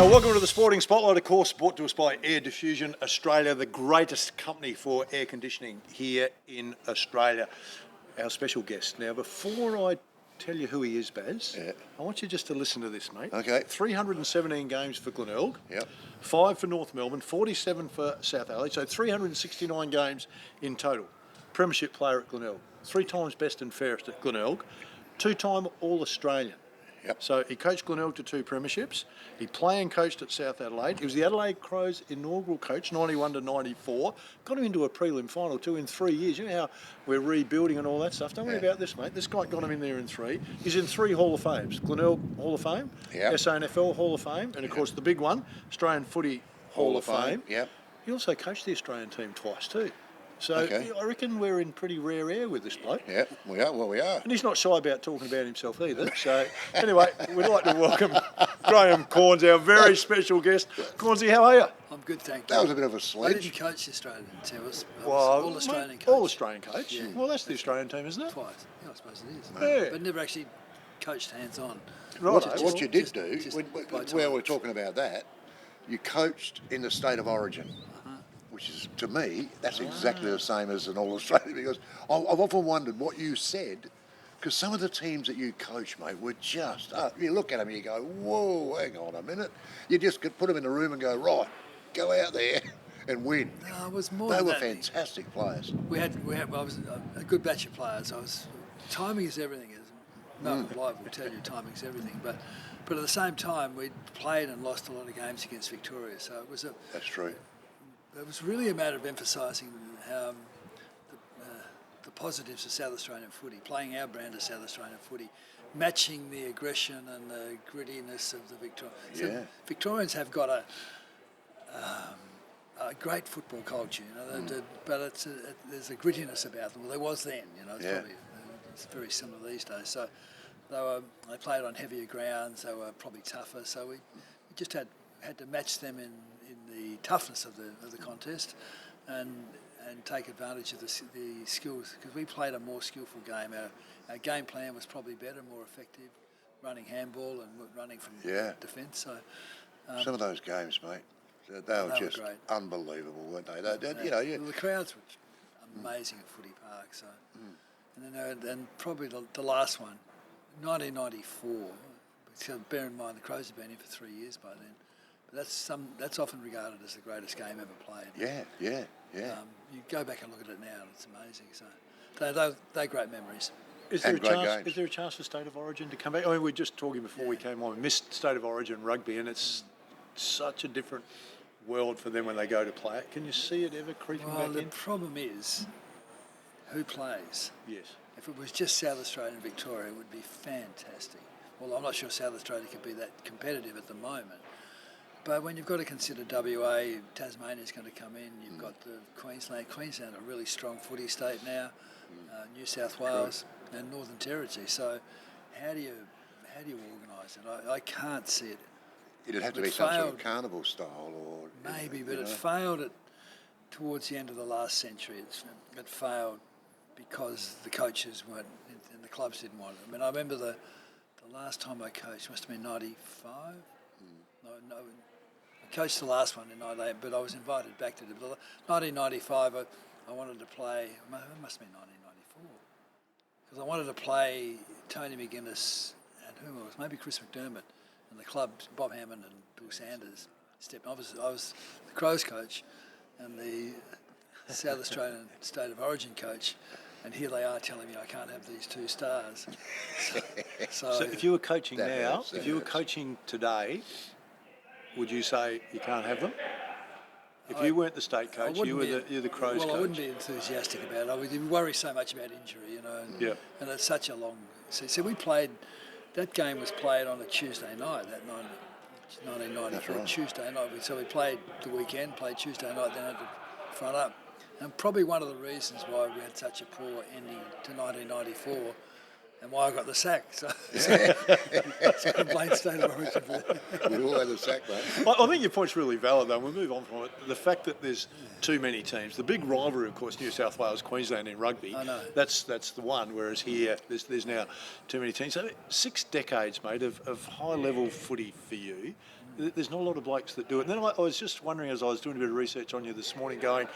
Welcome to the Sporting Spotlight, of course, brought to us by Air Diffusion Australia, the greatest company for air conditioning here in Australia. Our special guest. Now, before I tell you who he is, Bazz, I want you just to listen to this, mate. Okay. 317 games for Glenelg, Yep. 5 for North Melbourne, 47 for South Adelaide, so 369 games in total. Premiership player at Glenelg, 3 times best and fairest at Glenelg, 2-time All-Australian. Yep. So he coached Glenelg to 2 premierships. He played and coached at South Adelaide. He was the Adelaide Crows inaugural coach, 91 to 94. Got him into a prelim final 2 in 3 years. You know how we're rebuilding and all that stuff. Don't worry about this, mate. This guy got him in there in 3. He's in 3 Hall of Fames. Glenelg Hall of Fame, SANFL Hall of Fame, and of course the big one, Australian Footy Hall of Fame. Yep. He also coached the Australian team twice too. So Okay. I reckon we're in pretty rare air with this bloke. Yeah, we are. Well, we are. And he's not shy about talking about himself either. So anyway, we'd like to welcome Graham Cornsey, our very special guest. Cornsey, how are you? I'm good, thank you. That was a bit of a I sledge. didn't coach the Australian team. I was Well, all-Australian coach. All-Australian coach. Yeah. Well, that's the Australian team, isn't it? Twice. Yeah, I suppose it is. Yeah. But never actually coached hands-on. Right. What you did just- do, just when by where time. we're talking about that, you coached in the state of origin, which is, to me, that's exactly the same as an All-Australian, because I've often wondered what you said, because some of the teams that you coach, mate, were just, you look at them and you go, whoa, hang on a minute. You just could put them in the room and go, right, go out there and win. No, it was more They than were that. fantastic players. We had. I was a good batch of players. Timing is everything. Malcolm Blythe will tell you timing is everything. But at the same time, we played and lost a lot of games against Victoria. So it was That's true. It was really a matter of emphasising the positives of South Australian footy, playing our brand of South Australian footy, matching the aggression and the grittiness of the Victorians. Yeah. So Victorians have got a great football culture, but there's a grittiness about them. Well, there was then, it's very similar these days. So they played on heavier grounds. They were probably tougher. So we just had to match them in the toughness of the contest, and take advantage of the skills, because we played a more skillful game. Our game plan was probably better, more effective, running handball and running from defence. So Some of those games, mate, they were just great. unbelievable, weren't they? Well, the crowds were amazing at Footy Park. So, and probably the last one, 1994. So bear in mind the Crows have been in for 3 years by then. But that's often regarded as the greatest game ever played. Yeah. You go back and look at it now, and it's amazing. So they're great memories. Is there, And a great chance, games. is there a chance for State of Origin to come back? I mean, we were just talking before we came on. We missed State of Origin rugby, and it's such a different world for them when they go to play it. Can you see it ever creeping Well, back the in? problem is who plays. Yes. If it was just South Australia and Victoria, it would be fantastic. Well, I'm not sure South Australia could be that competitive at the moment. But when you've got to consider WA, Tasmania's going to come in. You've got the Queensland, a really strong footy state now. New South Wales and Northern Territory. So how do you organise it? I can't see it. It'd have to It be some sort failed. of carnival style, or Maybe, but it failed towards the end of the last century. It failed because the coaches weren't, and the clubs didn't want it. I mean, I remember the last time I coached must have been 95. No, I coached the last one in 98, but I was invited back to the 1995. I wanted to play. It must have been 1994 because I wanted to play Tony McGuinness and who else? Maybe Chris McDermott. And the club, Bob Hammond and Bill Sanders, stepped. I was the Crows coach and the South Australian State of Origin coach, and here they are telling me I can't have these 2 stars. So if you were coaching That now, hurts, if you were coaching today, would you say you can't have them? If you weren't the state coach, you're the Crows coach. Well, I wouldn't be enthusiastic about it. I would worry so much about injury, and it's such a long. So we played. That game was played on a Tuesday night. That night, 1994 right. Tuesday night. So we played the weekend, played Tuesday night, then had to front up. And probably one of the reasons why we had such a poor ending to 1994 and why I got the sack. So complaint State of Origin for that. we all had the sack, mate. I think your point's really valid, though. We'll move on from it. The fact that there's too many teams. The big rivalry, of course, New South Wales, Queensland in rugby. I know. That's the one, whereas here there's now too many teams. So 6 decades, mate, of high-level footy for you. There's not a lot of blokes that do it. And then I was just wondering, as I was doing a bit of research on you this morning, going,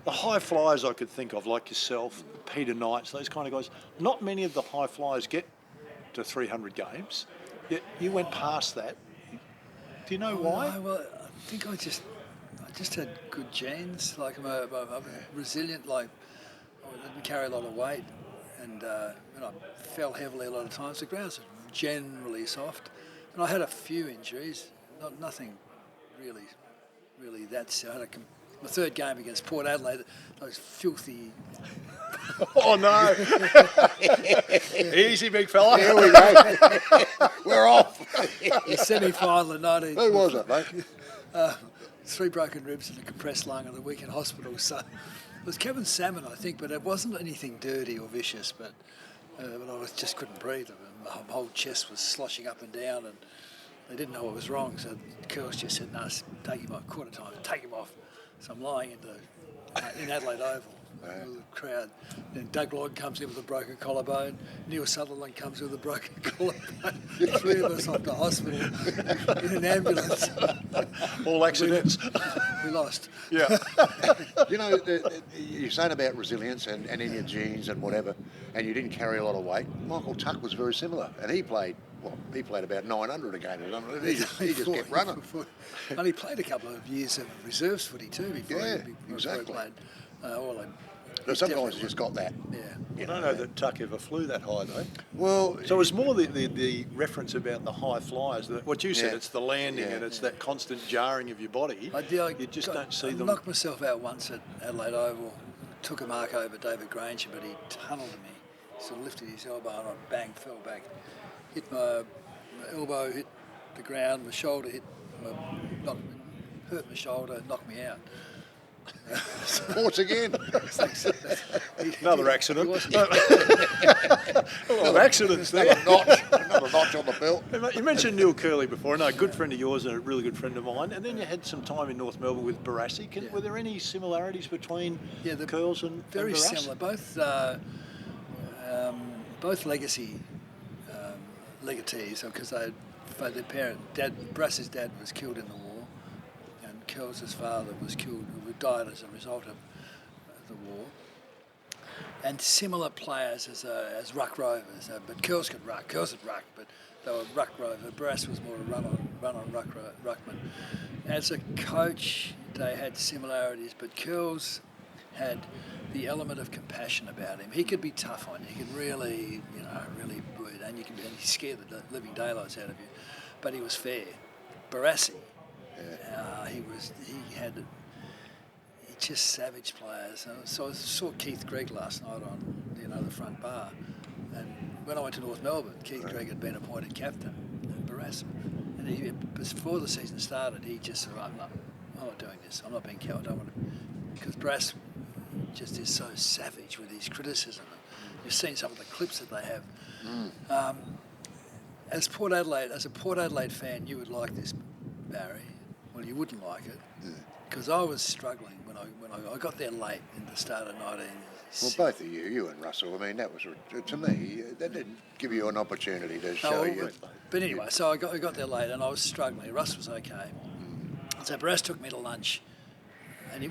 the high flyers I could think of, like yourself, Peter Knights, those kind of guys, not many of the high flyers get to 300 games. Yet you went past that. Do you know why? No, well, I think I just had good genes. Like I'm resilient. Like I didn't carry a lot of weight, and I fell heavily a lot of times. The grounds are generally soft, and I had a few injuries. Nothing really that. I had my third game against Port Adelaide. Those filthy. Oh no! Easy, big fella. Here we go. We're off. The semi-final of 19. Who was it, mate? 3 broken ribs and a compressed lung at the weekend hospital. So it was Kevin Salmon, I think, but it wasn't anything dirty or vicious. But I just couldn't breathe. My whole chest was sloshing up and down, and they didn't know what was wrong. So the girls just said, "No, take him off." Quarter time, take him off. So I'm lying in Adelaide Oval. With the crowd. Then Doug Lloyd comes in with a broken collarbone. Neil Sutherland comes with a broken collarbone. The 3 of us off to hospital in an ambulance. All accidents. We lost. Yeah. You know, you're saying about resilience and in your genes and whatever, and you didn't carry a lot of weight. Michael Tuck was very similar, and he played about 900 a game or something. He just kept running. And he played a couple of years of reserves footy too before exactly. he played. Some guys have just got that. Yeah. I don't know that Tuck ever flew that high though. Well, So it was more the reference about the high flyers. What you said, it's the landing and it's that constant jarring of your body. You just don't see them. I knocked myself out once at Adelaide Oval. Took a mark over David Granger, but he tunnelled me. Sort of lifted his elbow and I fell back. Hit my elbow, hit the ground, my shoulder hurt my shoulder, knocked me out. Once again. Another accident. Accidents there. Another notch on the belt. You mentioned Neil Curley before. I know, a good friend of yours and a really good friend of mine. And then you had some time in North Melbourne with Barassi. Were there any similarities between the Curls and very Barassi? similar? Both legacy legatees, because their parent, Brass's dad was killed in the war, and Curls' father was killed, who died as a result of the war. And similar players as ruck rovers, but Curls could ruck, but they were ruck rover. Brass was more a run on ruckman. As a coach, they had similarities, but Curls had the element of compassion about him. He could be tough on you. He could really would, and he scared the living daylights out of you. But he was fair. Barassi, he just savage players. So I saw Keith Gregg last night on the front bar, and when I went to North Melbourne, Keith Gregg had been appointed captain, and Barassi, and before the season started, he just said, I'm not doing this. I'm not being cowed. I don't want to, because Barassi just is so savage with his criticism. You've seen some of the clips that they have. As a Port Adelaide fan, you would like this, Barry. Well, you wouldn't like it, because I was struggling when I got there late in the start of 19. Well, both of you and Russell, I mean, that was, to me, that didn't give you an opportunity to show you. But anyway, so I got there late and I was struggling. Russ was okay. So Barras took me to lunch, and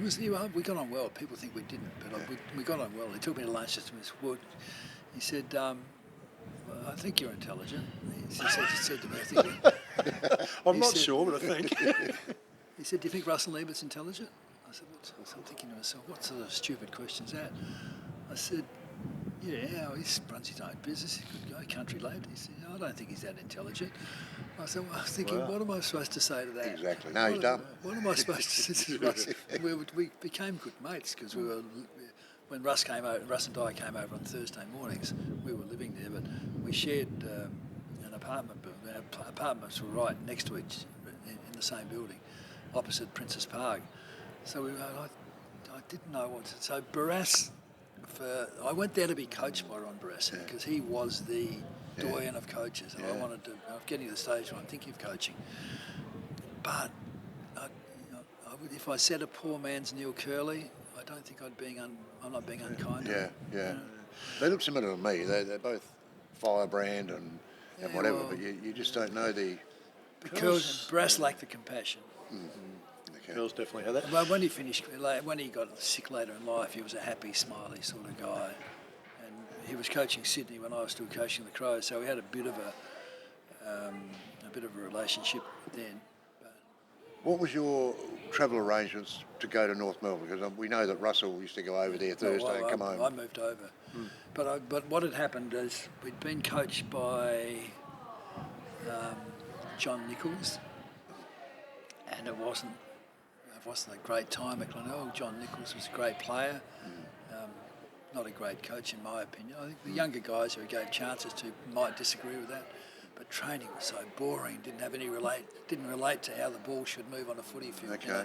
we got on well. People think we didn't, but we got on well. He took me to lunch just with Wood. He said, I think you're intelligent. He said to me, I'm not sure, but I think. He said, do you think Russell Ebert's intelligent? I said, I'm thinking to myself, what sort of stupid question's that? I said, yeah, he runs his own business. He's a good guy, country lad. He said, I don't think he's that intelligent. I said, well, I was thinking, what am I supposed to say to that? Exactly. No, he's dumb. What am I supposed to say to Russ? We became good mates because when Russ and Di came over on Thursday mornings, we were living there, but we shared an apartment. Our apartments were right next to each in the same building, opposite Princess Park. So I didn't know what to. So Barras, I went there to be coached by Ron Barassi because he was the doyen of coaches, and I'm getting to the stage where I'm thinking of coaching. But if I said a poor man's Neil Curley, I don't think I'm not being unkind. Yeah. They look similar to me. They're both firebrand and whatever, but you just don't know the Brass lacked the compassion. Okay. Girls definitely had that. Well, when he finished, when he got sick later in life, he was a happy, smiley sort of guy. And he was coaching Sydney when I was still coaching the Crows, so we had a bit of a relationship then. What was your travel arrangements to go to North Melbourne? Because we know that Russell used to go over there Thursday and come home. I moved over. But what had happened is we'd been coached by John Nichols, and it wasn't a great time at Glenelg. John Nichols was a great player, not a great coach in my opinion. I think the younger guys who he gave chances to might disagree with that. But training was so boring. Didn't relate to how the ball should move on a footy field. Okay,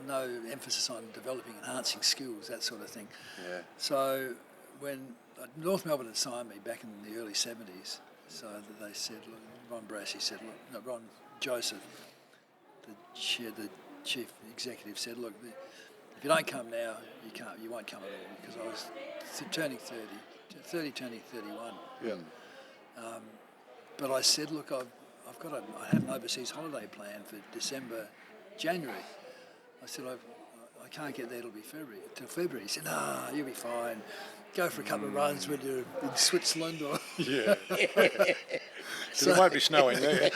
No emphasis on developing, enhancing skills, that sort of thing. Yeah. So when North Melbourne had signed me back in the early 70s, so that they said, look, Ron Joseph, the chief executive, said, look, if you don't come now, you won't come at all, because I was turning 30 turning 31. Yeah. But I said, look, I had an overseas holiday planned for January. I said, I can't get there till February. He said, nah, you'll be fine. Go for a couple of runs when you're in Switzerland or... Yeah. So it won't be snowing there.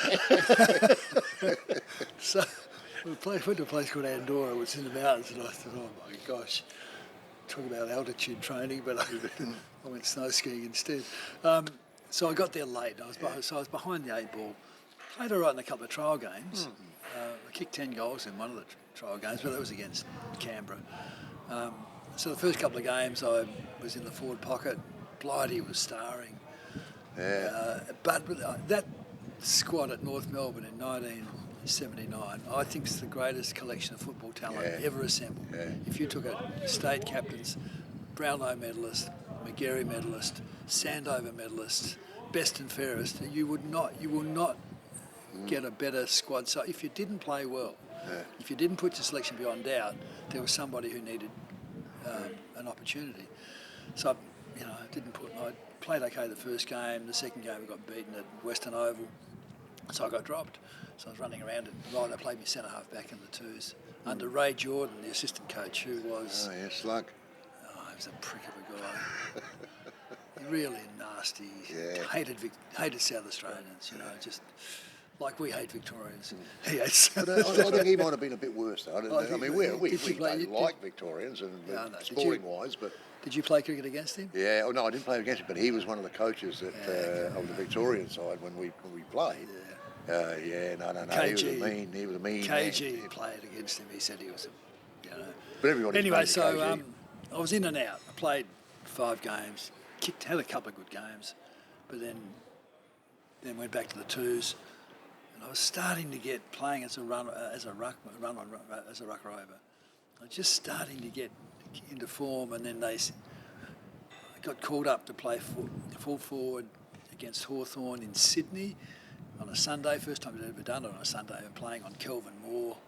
So we went to a place called Andorra, which is in the mountains, and I thought, oh my gosh, talk about altitude training, but I went snow skiing instead. So I got there late. I was behind the 8 ball. Played all right in a couple of trial games. I kicked 10 goals in one of the trial games, but that was against Canberra. So the first couple of games I was in the forward pocket. Blighty was starring. Yeah. But that squad at North Melbourne in 1979, I think is the greatest collection of football talent ever assembled. Yeah. If you took state captains, Brownlow medalist, McGarry medalist, Sandover medalist, best and fairest, you will not get a better squad. So if you didn't play well, if you didn't put your selection beyond doubt, there was somebody who needed an opportunity. So I played okay the first game. The second game we got beaten at Western Oval, so I got dropped. So I was running around and they played me centre half back in the twos under Ray Jordan, the assistant coach, who was Slug. He was a prick of a guy. Really nasty. Yeah. Hated South Australians. Just like we hate Victorians. He hates. But I think he might have been a bit worse though. I mean, we Did don't like Victorians and sporting wise, but. Did you play cricket against him? Yeah, no, I didn't play against him, but he was one of the coaches of the Victorian side when we played. No. KG, he was a mean KG man. played against him. He said he was But everybody Anyway, played so KG. I was in and out. I played 5 games, had a couple of good games, but then went back to the twos, and I was starting to get playing as a rucker over. I was just starting to get into form, and then I got called up to play full forward against Hawthorn in Sydney on a Sunday. First time I'd ever done it on a Sunday. I'm playing on Kelvin Moore,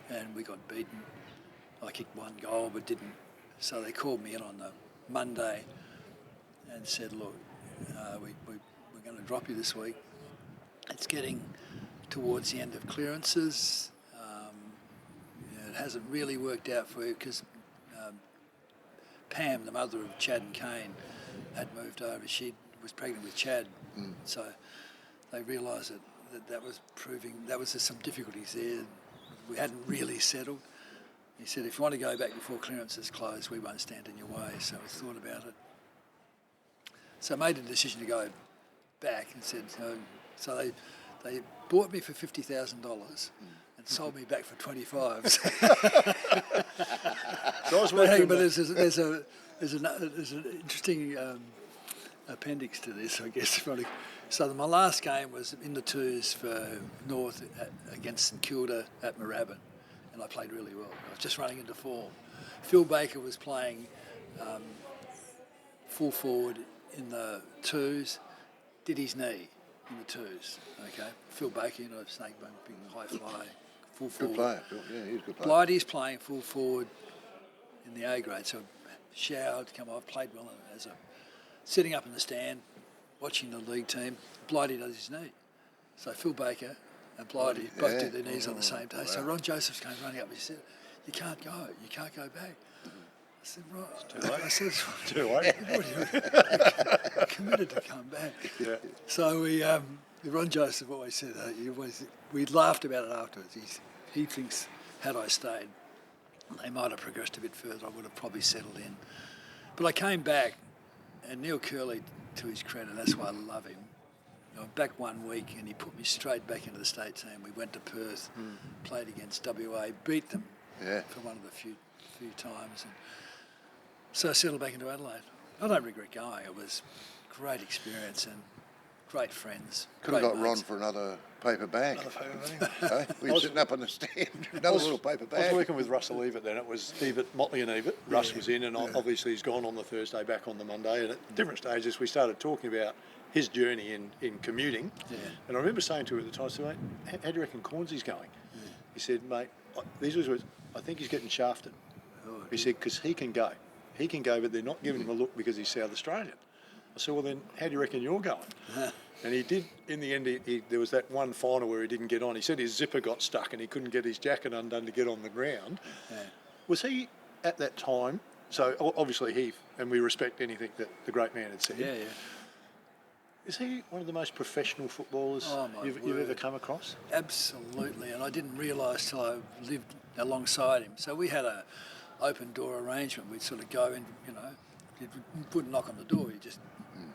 and we got beaten. I kicked 1 goal, but didn't. So they called me in on the Monday and said, look, we're going to drop you this week. It's getting towards the end of clearances. It hasn't really worked out for you because Pam, the mother of Chad and Kane, had moved over. She was pregnant with Chad. So they realised that was proving, there was some difficulties there. We hadn't really settled. He said, if you want to go back before clearances close, we won't stand in your way. So I thought about it. So I made the decision to go back and said, so they bought me for $50,000 and sold me back for 25. So I was working. But there's an interesting appendix to this, I guess. So my last game was in the twos for North against St Kilda at Moorabbin, and I played really well. I was just running into form. Phil Baker was playing full forward in the twos, did his knee in the twos. Okay, Phil Baker, snakebone, big high fly, full forward. Good player, Phil. Yeah, he's a good player. Blighty's playing full forward in the A grade, so showered, come off, played well sitting up in the stand, watching the league team. Blighty does his knee. So Phil Baker and Blighty both did their knees on the same day. So Ron Josephs came running up and he said, you can't go back. I said, right. Too late. I said, Too late. you're committed to come back. Yeah. So Ron Joseph always said, we laughed about it afterwards. He thinks, had I stayed, they might have progressed a bit further. I would have probably settled in. But I came back, and Neil Curley, to his credit, that's why I love him. I was back 1 week, and he put me straight back into the state team. We went to Perth, played against WA, beat them for one of the few times. And so I settled back into Adelaide. I don't regret going. It was a great experience and great friends. Could have great got Ron mates. for another paper bag. Eh? We were sitting up on the stand, another little paper I was bag. working with Russell Evert then. It was Motley and Evert. Russ was in, and obviously he's gone on the Thursday, back on the Monday. And at different stages, we started talking about his journey in commuting. Yeah. And I remember saying to him at the time, I said, mate, how do you reckon Cornsey's going? Yeah. He said, mate, these were his words, I think he's getting shafted. Oh, he said, because he can go. He can go, but they're not giving him a look because he's South Australian. I said, well, then how do you reckon you're going? And he did, in the end, there was that one final where he didn't get on. He said his zipper got stuck and he couldn't get his jacket undone to get on the ground. Yeah. Was he, at that time, so obviously and we respect anything that the great man had said. Yeah, yeah. Is he one of the most professional footballers you've ever come across? Absolutely, and I didn't realise till I lived alongside him. So we had a open door arrangement. We'd sort of go in, you wouldn't knock on the door, you just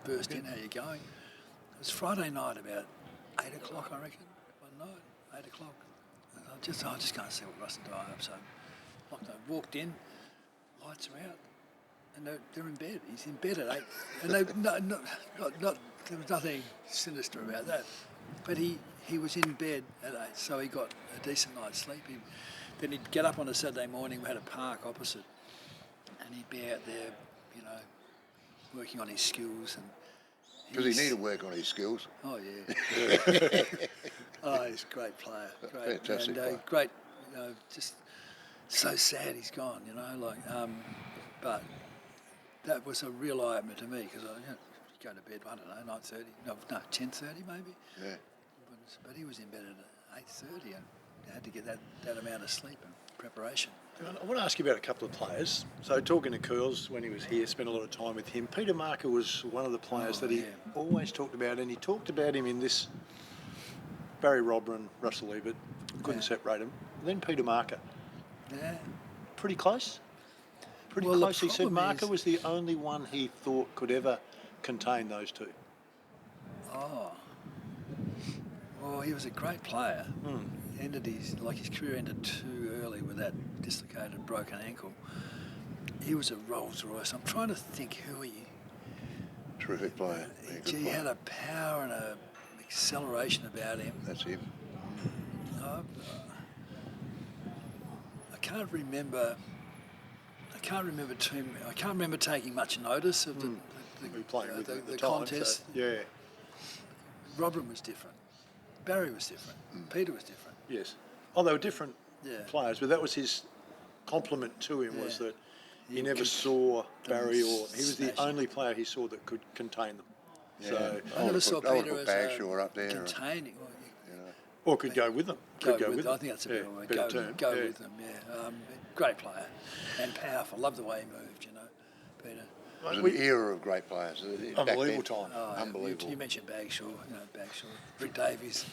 burst in, how you going? It was Friday night about 8 o'clock, I reckon, one night, 8 o'clock. And I just can't see what Russ and Di up, so I walked in, lights are out, and they're in bed. He's in bed at 8, and there was nothing sinister about that. But he was in bed at 8, so he got a decent night's sleep. Then he'd get up on a Saturday morning, we had a park opposite, and he'd be out there, working on his skills. Because he needed work on his skills. Oh, yeah. Oh, he's a great player. Great. Fantastic player. Great, just so sad he's gone, but that was a real eye-opener to me, because go to bed, I don't know, 9:30, no, 10:30 maybe. Yeah. But he was in bed at 8:30 and had to get that amount of sleep and preparation. I want to ask you about a couple of players. So talking to Curls when he was here, spent a lot of time with him. Peter Marker was one of the players that he always talked about, and he talked about him in this Barry Robran, Russell Ebert, couldn't separate him. And then Peter Marker. Yeah. Pretty close? Pretty close. He said Marker was the only one he thought could ever contain those two. Oh. Well, he was a great player. Ended his career ended too early with that dislocated, broken ankle. He was a Rolls Royce. I'm trying to think who he. Terrific player. He had a power and a acceleration about him. That's him. I can't remember taking much notice of the contest. So, yeah. Robin was different. Barry was different. Peter was different. Yes. Oh, they were different players, but that was his compliment to him, was that he never saw Barry, or he was the only player he saw that could contain them. Yeah. So I never saw Peter as Bagshaw up there, containing. or could go with them. Go with them. I think that's a better word. Go Yeah. with them, great player and powerful. Love the way he moved, Peter. It was an era of great players. Unbelievable time. Unbelievable. You mentioned Bagshaw, Rick Davies.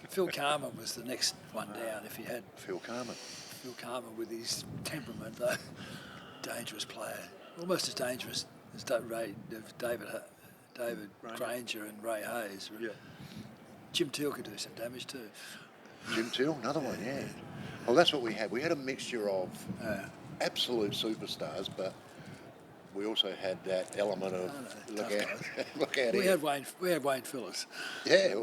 Phil Carman was the next one down. If you had Phil Carman with his temperament, though, dangerous player, almost as dangerous as David Granger and Ray Hayes. Yeah. Jim Teal could do some damage too. Jim Teal, another one, yeah. Well, that's what we had. We had a mixture of absolute superstars, but we also had that element of look out We here. had Wayne Phillips. Yeah,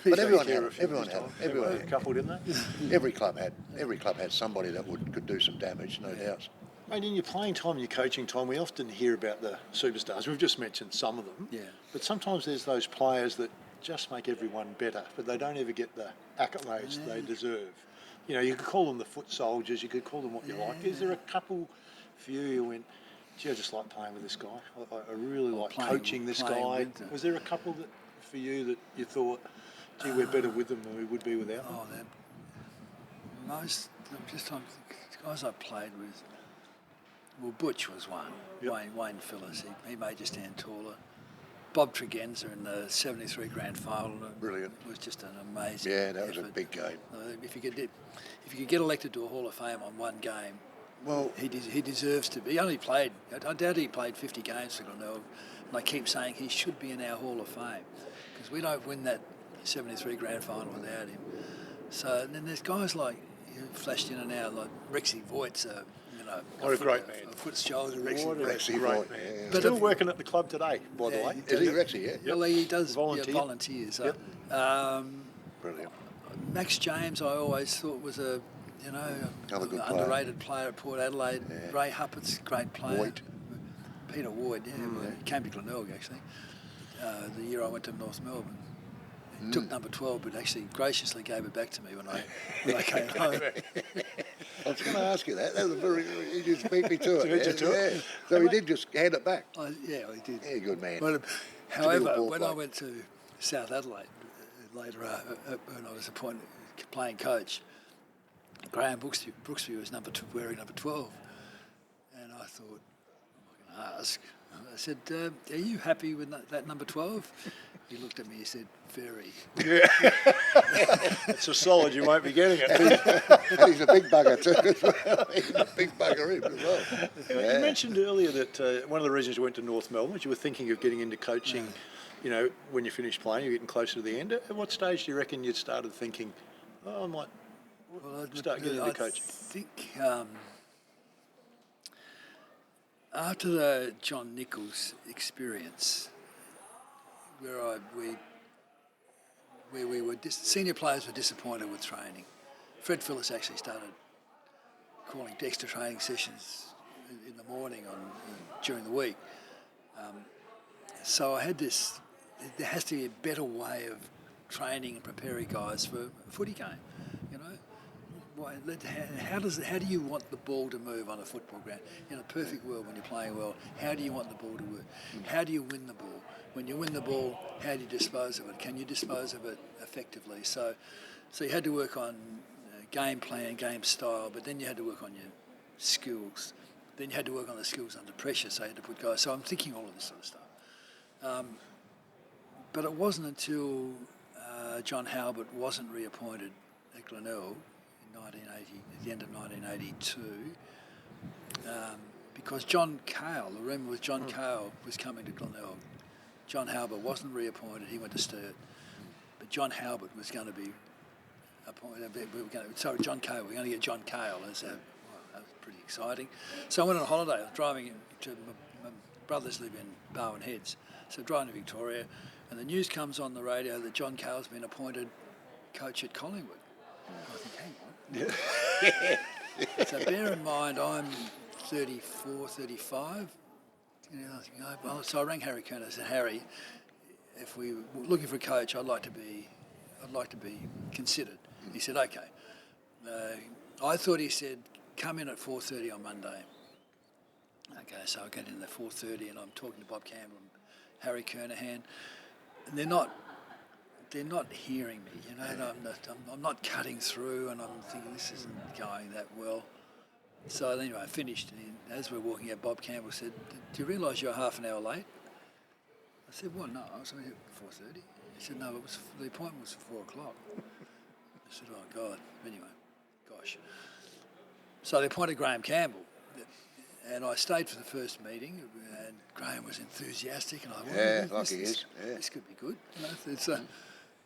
but everyone had A couple, didn't they? Every club had somebody that could do some damage, no doubt. Mate, in your playing time and your coaching time, we often hear about the superstars. We've just mentioned some of them. Yeah. But sometimes there's those players that just make everyone better, but they don't ever get the accolades they deserve. You could call them the foot soldiers, you could call them what you like. Is there a couple for you who went, gee, I just like playing with this guy. I really like coaching this guy. Was there a couple that for you that you thought, Gee, we're better with them than we would be without them. Oh, I'm just trying to think, the guys I played with, well, Butch was one. Yep. Wayne Phillips, he made you stand taller. Bob Tregenza in the 73 grand final. Brilliant. Was just an amazing Yeah, that was a effort. big game. If you could get elected to a Hall of Fame on one game, Well, he deserves to be. He only played, I doubt he played 50 games for Glenelg, and I keep saying he should be in our Hall of Fame because we don't win that 73 grand final without him. So then there's guys like who flashed in and out, like Rexy Voigt's What a great man. A foot's shoulder. Rexy great Voigt, man. yeah. But Still if- working at the club today, by the Yeah, way. Is he Rexy, yeah? Well, he does Volunteer. volunteers. Yep. Brilliant. Max James, I always thought was a Another good player. underrated player at Port Adelaide. Yeah. Ray Huppert's great player. Voigt. Peter Ward, he came to Glenelg actually. The year I went to North Melbourne. He took number 12, but actually graciously gave it back to me when I came home. I was going to ask you that. That was he just beat me to it. Beat you to it. Yeah. So he did just hand it back. Yeah, I did. Yeah, good man. But, however, ball when play. I went to South Adelaide later, when I was appointed playing coach, Graham Brooksby was wearing number 12, and I thought, I'm not going to ask. I said, "Are you happy with that number 12?" He looked at me. He said, "Very." It's a solid, you won't be getting it. And he's a big bugger too as well. He's a big bugger him as well. You mentioned earlier that one of the reasons you went to North Melbourne was you were thinking of getting into coaching, when you finished playing, you're getting closer to the end. At what stage do you reckon you started thinking, I might start getting into coaching? I think after the John Nichols experience, where we were senior players were disappointed with training. Fred Phillips actually started calling extra training sessions in the morning during the week. So I had this. There has to be a better way of training and preparing guys for a footy game. How do you want the ball to move on a football ground? In a perfect world, when you're playing well, how do you want the ball to work? How do you win the ball? When you win the ball, how do you dispose of it? Can you dispose of it effectively? So you had to work on game plan, game style, but then you had to work on your skills. Then you had to work on the skills under pressure, so you had to put guys. So I'm thinking all of this sort of stuff. But it wasn't until John Halbert wasn't reappointed at Glenelg in 1980, at the end of 1982, because John Cale, the rumour was John Cale was coming to Glenelg. John Halbert wasn't reappointed, he went to Sturt. But John Halbert was going to be appointed. John Cale, we're going to get John Cale. That was pretty exciting. So I went on holiday. I was driving to my brothers live in Barwon Heads. So driving to Victoria, and the news comes on the radio that John Cale's been appointed coach at Collingwood. I think, hang on. So bear in mind, I'm 34, 35. So I rang Harry Kerner. I said, Harry, if we were looking for a coach, I'd like to be considered. He said, okay. I thought he said, come in at 4:30 on Monday. Okay, so I get in at 4:30 and I'm talking to Bob Campbell and Harry Kernahan, and they're not hearing me, and I'm not cutting through, and I'm thinking this isn't going that well. So anyway, I finished, and as we're walking out, Bob Campbell said, "Do you realise you're half an hour late?" I said, "Well, no, I was only here at 4:30." He said, "No, the appointment was for 4 o'clock." I said, "Oh God." Anyway, gosh. So they appointed Graham Campbell, and I stayed for the first meeting, and Graham was enthusiastic, and I went, like he is. Yeah. This could be good.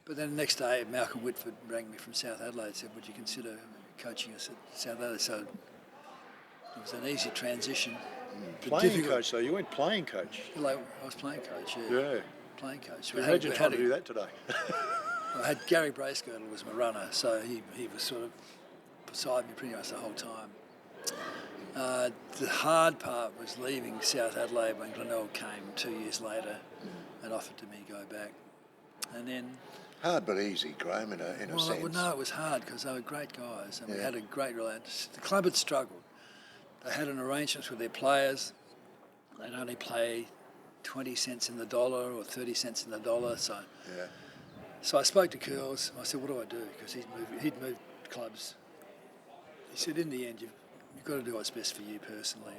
But then the next day, Malcolm Whitford rang me from South Adelaide and said, "Would you consider coaching us at South Adelaide?" So it was an easy transition. Playing coach, though. You went playing coach. Like, I was playing coach, Yeah. playing coach. How did you try to do that today? I had Gary Bracegirdle was my runner, so he was sort of beside me pretty much the whole time. The hard part was leaving South Adelaide when Glenelg came 2 years later and offered to me to go back. And then... Hard but easy, Graham, in a sense. Well, no, it was hard because they were great guys and we had a great relationship. The club had struggled. They had an arrangement with their players. They'd only play 20 cents in the dollar or 30 cents in the dollar. So So I spoke to Curls. I said, what do I do? Because he'd moved clubs. He said, in the end, you've got to do what's best for you personally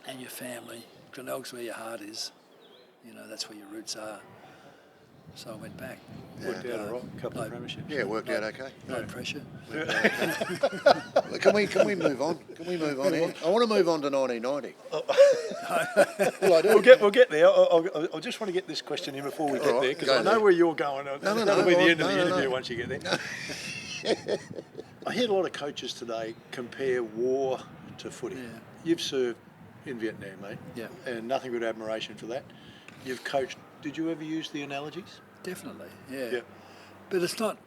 and your family. Glenelg's where your heart is. That's where your roots are. So I went back. Worked out all right. Couple of premierships. Yeah, it worked out okay. No pressure. Can we move on? Can we move on here? I want to move on to 1990. Well, I do. We'll get there. I just want to get this question in before we get there, because I know where you're going. That'll be the end of the interview once you get there. I heard a lot of coaches today compare war to footy. Yeah. You've served in Vietnam, mate. Yeah. And nothing but admiration for that. You've coached. Did you ever use the analogies? Definitely, yeah. Yeah. But it's not,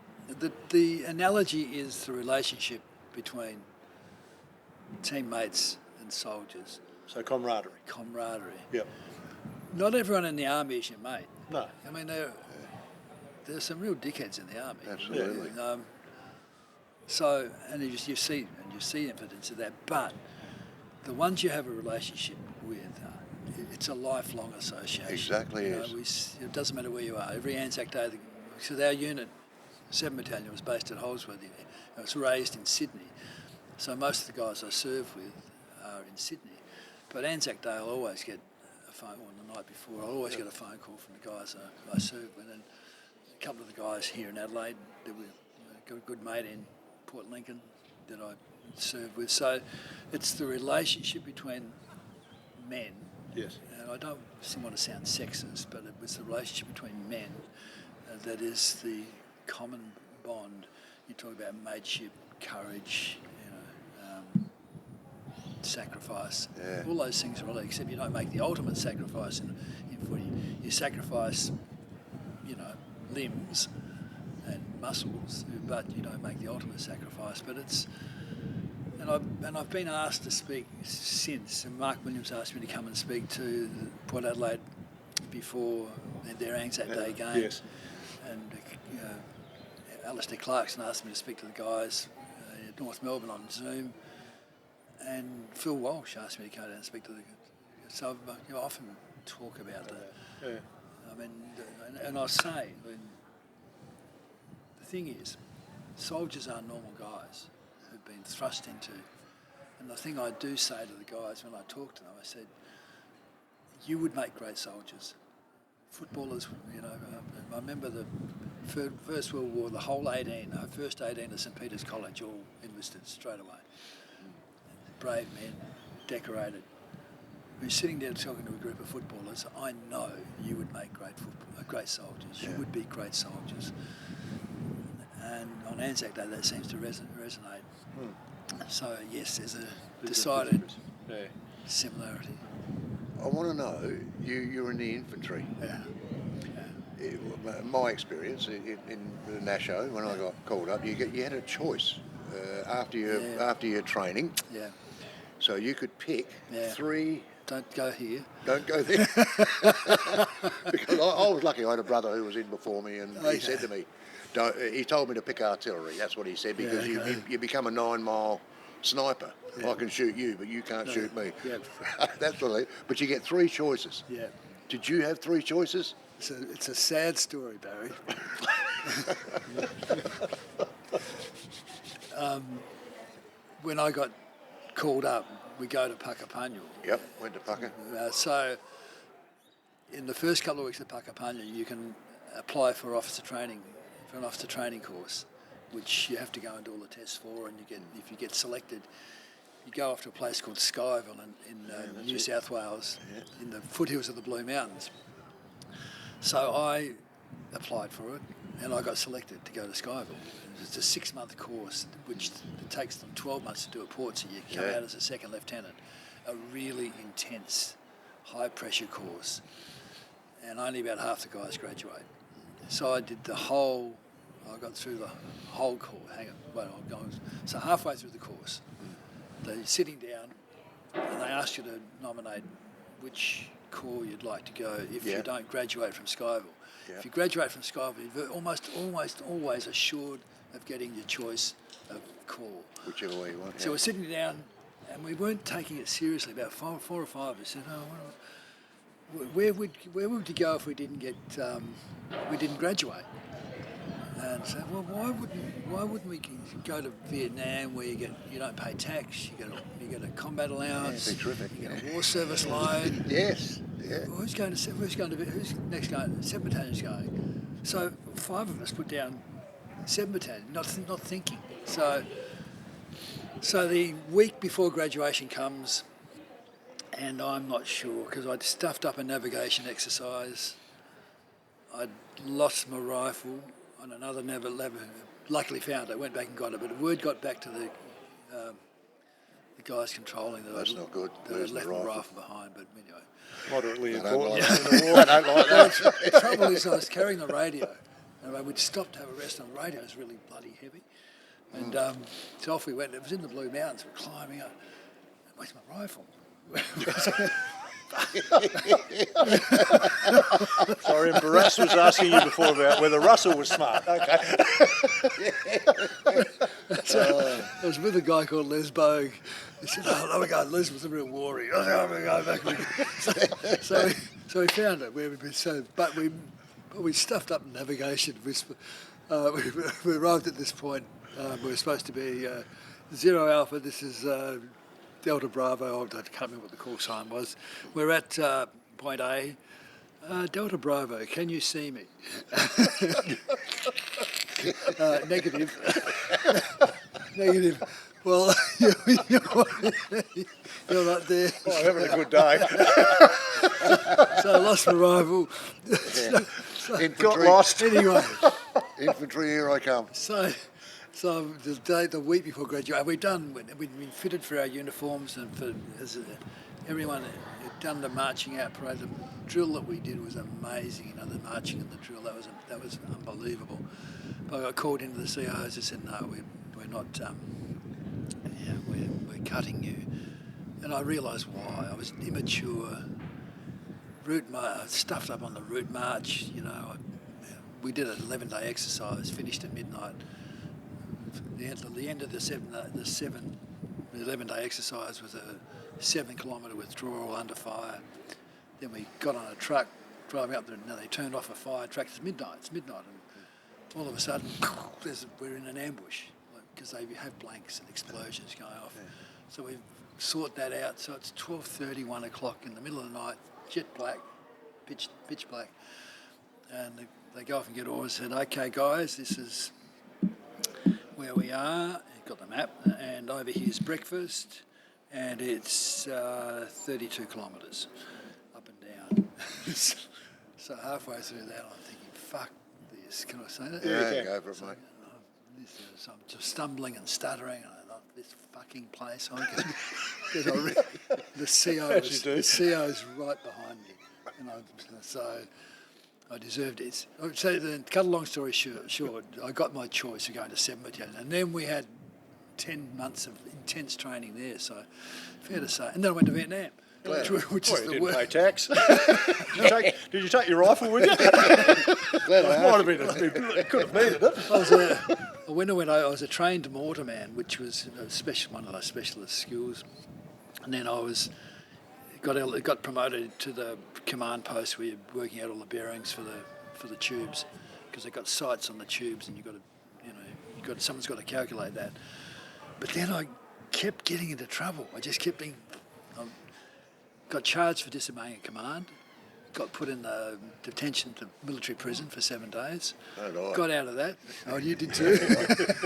the analogy is the relationship between teammates and soldiers. So camaraderie. Camaraderie. Yeah. Not everyone in the army is your mate. No. I mean, there's some real dickheads in the army. Absolutely. And you see evidence of that. But the ones you have a relationship with, it's a lifelong association. Exactly is. It doesn't matter where you are. Every Anzac Day, because our unit, 7 Battalion, was based at Holsworthy. It was raised in Sydney. So most of the guys I serve with are in Sydney. But Anzac Day, I'll always get a phone call the night before. I'll always get a phone call from the guys I serve with. And a couple of the guys here in Adelaide that we've got a good mate in Port Lincoln that I serve with. So it's the relationship between men. Yes. And I don't want to sound sexist, but it was the relationship between men that is the common bond. You talk about mateship, courage, sacrifice. Yeah. All those things are related, except you don't make the ultimate sacrifice in footy. You sacrifice, limbs and muscles, but you don't make the ultimate sacrifice. But it's, and I've been asked to speak since. And Mark Williams asked me to come and speak to Port Adelaide before their Anzac Day game. Yes. And Alistair Clarkson asked me to speak to the guys at North Melbourne on Zoom. And Phil Walsh asked me to go down and speak to the. So I often talk about that. Yeah. I mean, and I say, the thing is, soldiers are normal guys who've been thrust into. And the thing I do say to the guys when I talk to them, I said, you would make great soldiers. Footballers, I remember the First World War, the whole first 18 of St Peter's College all enlisted straight away. Brave men, decorated. We're sitting there talking to a group of footballers. I know you would make great soldiers. You would be great soldiers. And on Anzac Day, that seems to resonate. So yes, there's a decided similarity. I want to know, you're in the infantry. Yeah. My experience in the Nasho, when I got called up, you had a choice after your training. Yeah. So you could pick 3. Don't go here. Don't go there. Because I was lucky. I had a brother who was in before me, and he said to me, he told me to pick artillery. That's what he said, because you become a 9-mile sniper. I can shoot you, but you can't shoot me. Yeah. That's what but you get 3 choices. Yeah. Did you have 3 choices? It's a sad story, Barry. When I got called up, we go to Puckapunyal. Yep, went to Pucka. So in the first couple of weeks of Puckapunyal, you can apply for an officer training course, which you have to go and do all the tests for, and if you get selected, you go off to a place called Skyville in New South Wales, in the foothills of the Blue Mountains. So I applied for it, and I got selected to go to Skyville. It's a 6-month course, which it takes them 12 months to do at Port, so you come out as a second lieutenant. A really intense, high-pressure course, and only about half the guys graduate. So I got through the whole course. So halfway through the course, they're sitting down, and they ask you to nominate which corps you'd like to go if you don't graduate from Skyville. If you graduate from Skyville, you're almost always assured of getting your choice of corps. Whichever way you want. So we're sitting down, and we weren't taking it seriously. About four or five of us said, where would you go if we didn't graduate? And so, well, why wouldn't we go to Vietnam where you don't pay tax, you get a combat allowance, That'd be terrific. you get a war service loan. Yes. Yeah. Well, who's next going? 7 Battalion's going. So 5 of us put down 7 Battalion, not thinking. So the week before graduation comes, and I'm not sure because I'd stuffed up a navigation exercise. I'd lost my rifle on another luckily found it, went back and got it, but the word got back to the guys controlling that. That's not good. That I'd left my rifle behind, but anyway. Moderately I don't important like in the war. I don't like that. The trouble is I was carrying the radio, and we'd stopped to have a rest on the radio. It was really bloody heavy. And so off we went. It was in the Blue Mountains. We're climbing up. Where's my rifle? Sorry, and Barras was asking you before about whether Russell was smart. Okay. So I was with a guy called Les Bogue. He said, "Oh my God, Les was a real warrior." I said, "Oh my God, back." So we found it where we'd been. But we stuffed up navigation. We arrived at this point. We were supposed to be 0 Alpha. This is Delta Bravo. I can't remember what the call sign was. We're at point A. Delta Bravo, can you see me? Negative. Negative. Well, you're right there. Oh, I'm having a good day. So I lost my rifle. Got lost. Anyway. Infantry, here I come. So the week before graduation, we'd been fitted for our uniforms, and everyone had done the marching out parade. The drill that we did was amazing. You know, the marching and the drill that was unbelievable. But I got called into the CIOs and said, "No, we're not. We're cutting you." And I realised why. I was immature. Stuffed up on the route march. You know, we did an 11-day exercise, finished at midnight. The end of the 11-day exercise was a 7-kilometre withdrawal under fire. Then we got on a truck driving up there, and they turned off a fire truck. It's midnight, and all of a sudden we're in an ambush because they have blanks and explosions going off. Yeah. So we sort that out. So it's 12:30, 1 o'clock in the middle of the night, jet black, pitch black, and they go off and get orders. Said, "Okay, guys, this is where we are." Got the map, and over here's breakfast, and it's 32 kilometres up and down. So halfway through that, I'm thinking, "Fuck this!" Can I say that? Yeah, go for it, mate. I'm just stumbling and stuttering. And I thought, this fucking place. The CO's right behind me, and so I deserved it. So to cut a long story short, I got my choice of going to 7 Battalion, and then we had 10 months of intense training there. So fair to say, and then I went to Vietnam. Which is you the didn't worst. pay tax. Did you take your rifle with you? Glad I Might have been. Could have needed it. I was a trained mortarman, which was one of those specialist skills, and then I got promoted to the command post where you're working out all the bearings for the tubes, because they've got sights on the tubes, and someone's got to calculate that. But then I kept getting into trouble. I just kept being. Got charged for disobeying a command, got put in the detention to military prison for 7 days. Oh, got out of that. Oh, you did too?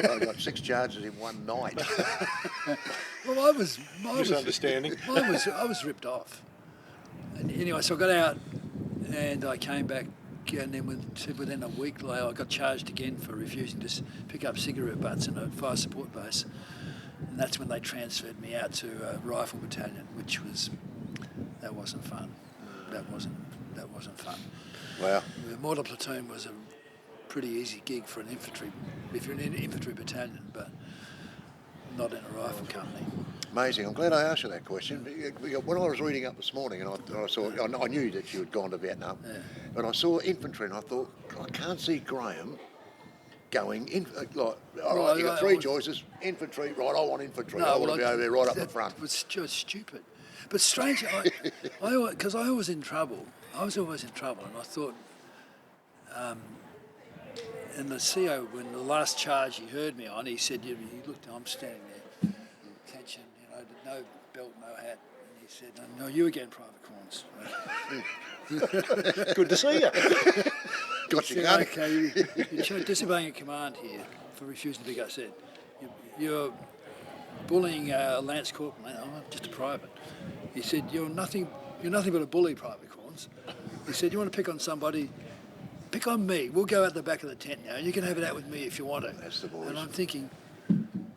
I got 6 charges in one night. Well, Misunderstanding. I was ripped off. And anyway, so I got out and I came back, and then within a week later I got charged again for refusing to pick up cigarette butts in a fire support base. And that's when they transferred me out to a rifle battalion, that wasn't fun. That wasn't fun. Wow. The mortar platoon was a pretty easy gig for an infantry, if you're in an infantry battalion, but not in a rifle company. Amazing. I'm glad I asked you that question. When I was reading up this morning, and I knew that you had gone to Vietnam, but I saw infantry, and I thought, I can't see Graham going in. All right, you got 3 choices: infantry. Right, I want infantry. I want to be over there right up the front. It was just stupid. But strange, because I was in trouble. I was always in trouble, and I thought, and the CO, when the last charge he heard me on, he said, he looked, I'm standing there, attention, no belt, no hat, and he said, no, you again, Private Corns. Good to see you. Got you, Said, gun. okay, you're disobeying a command here for refusing to pick up. Said, you're bullying Lance Corporal. I'm just a private. He said, you're nothing but a bully, Private Corns. He said, you want to pick on somebody, pick on me. We'll go out the back of the tent now. You can have it out with me if you want it. That's the boys. And I'm thinking,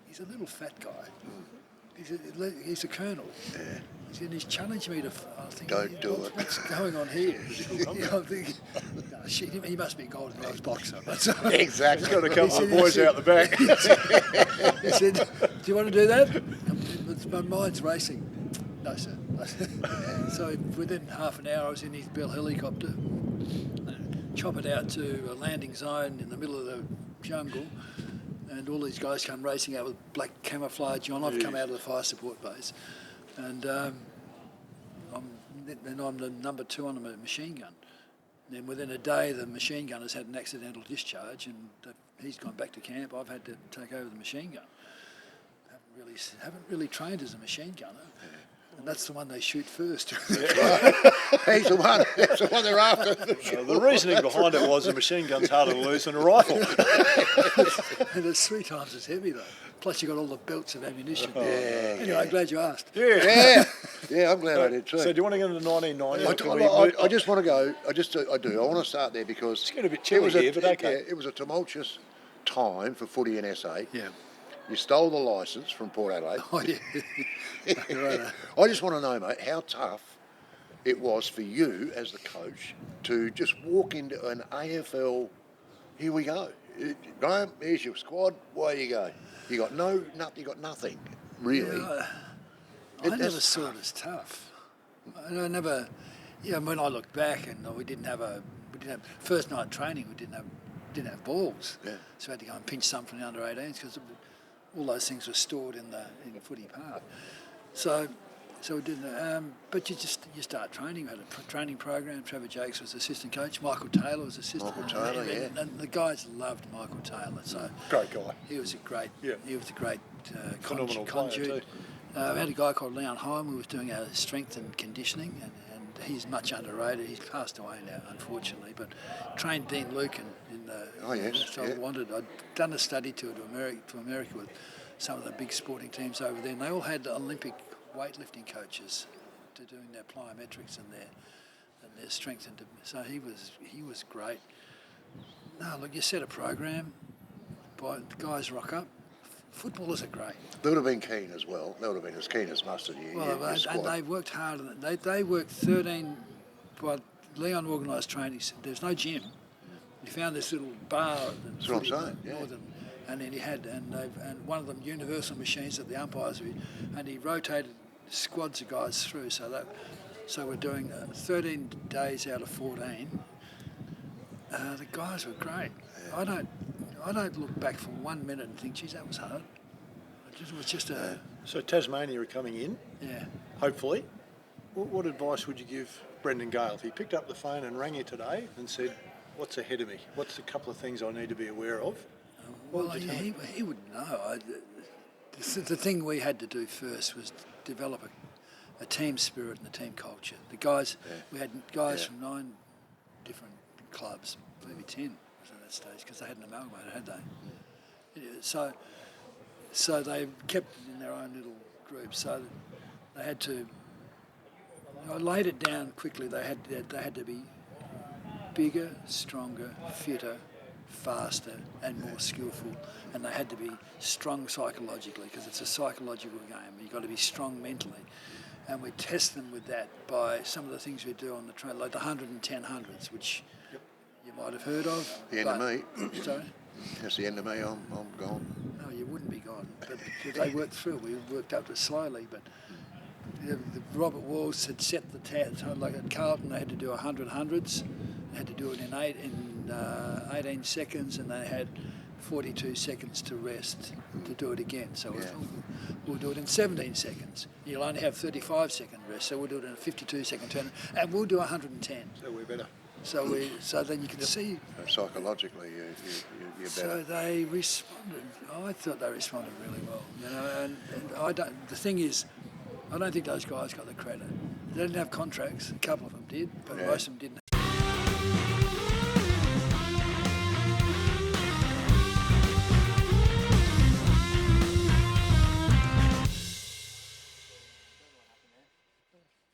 he's a little fat guy. He's a colonel. Yeah. And he's challenged me to. I think, Don't do it. What's going on here? I'm thinking, no, shit, he must be a Golden Gloves boxer. Exactly. Got a couple of boys out the back. He said, do you want to do that? My mind's racing. No, sir. So within half an hour, I was in his Bell helicopter, chop it out to a landing zone in the middle of the jungle, and all these guys come racing out with black camouflage on. I've come out of the fire support base, and I'm the number 2 on the machine gun. And then within a day, the machine gunner's had an accidental discharge, and he's gone back to camp. I've had to take over the machine gun. Haven't really trained as a machine gunner. And that's the one they shoot first. He's the one. That's the one they're after. The reasoning behind it was the machine gun's harder to lose than a rifle. And it's 3 times as heavy though. Plus you got all the belts of ammunition. Yeah, I'm glad you asked. Yeah, I'm glad I did too. So do you want to go into 1990? I just want to go. I do. I want to start there because It's getting a bit chilly here, but okay. It was a tumultuous time for footy in SA. Yeah. You stole the licence from Port Adelaide. Oh yeah. Right. I just want to know, mate, how tough it was for you as the coach to just walk into an AFL. Here we go, Graham. Here's your squad. Away you go. You got nothing. You got nothing really. I never saw it as tough. I never. Yeah, when I look back, and we didn't have first night training. We didn't have balls. Yeah. So we had to go and pinch some from the under 18s because all those things were stored in the footy park. So we didn't. But you start training. We had a training program. Trevor Jakes was assistant coach. Michael Taylor was assistant. Michael Taylor, yeah. And the guys loved Michael Taylor. So Great guy. he was a great. Yeah. He was a great Phenomenal conduit. player too. We had a guy called Leon Heim who was doing our strength and conditioning, and he's much underrated. He's passed away now, unfortunately, but trained Dean Lucan in the. Oh, yes, So yeah. I'd done a study tour to America with some of the big sporting teams over there, and they all had Olympic weightlifting coaches to doing their plyometrics and their strength and so he was great. No, look, you set a program, the guys rock up. Footballers are great. They would have been keen as well. They would have been as keen as mustard. And they worked hard. They worked 13. Well, Leon organised training. There's no gym. He found this little bar. That's what I'm saying. Yeah. And then he had and one of them universal machines that the umpires and he rotated squads of guys through. So we're doing 13 days out of 14. The guys were great. Yeah. I don't look back for 1 minute and think, geez, that was hard. It was just a. So Tasmania are coming in. Yeah. Hopefully. What advice would you give Brendan Gale if he picked up the phone and rang you today and said, "What's ahead of me? What's a couple of things I need to be aware of?" Well, he would know. The thing we had to do first was develop a team spirit and a team culture. The guys, we had guys from 9 different clubs, maybe 10 at that stage, because they hadn't amalgamated, had they? So they kept in their own little groups. So they had to. I laid it down quickly. They had to be bigger, stronger, fitter, faster and more skillful, and they had to be strong psychologically because it's a psychological game. You've got to be strong mentally, and we test them with that by some of the things we do on the trail, like the 110 hundreds, which you might have heard of. The end of me. Sorry? That's the end of me. I'm gone. No, you wouldn't be gone. But they worked through. We worked up it slowly, but Robert Walls had set the time, like at Carlton, they had to do 100 hundreds. They had to do it in 18 seconds, and they had 42 seconds to rest to do it again. So we'll do it in 17 seconds. You'll only have 35-second rest, so we'll do it in a 52-second turn, and we'll do 110. So we're better. So then you can see. Psychologically, you're So better. they responded. I thought they responded really well. And I don't. The thing is, I don't think those guys got the credit. They didn't have contracts. A couple of them did, but most of them didn't.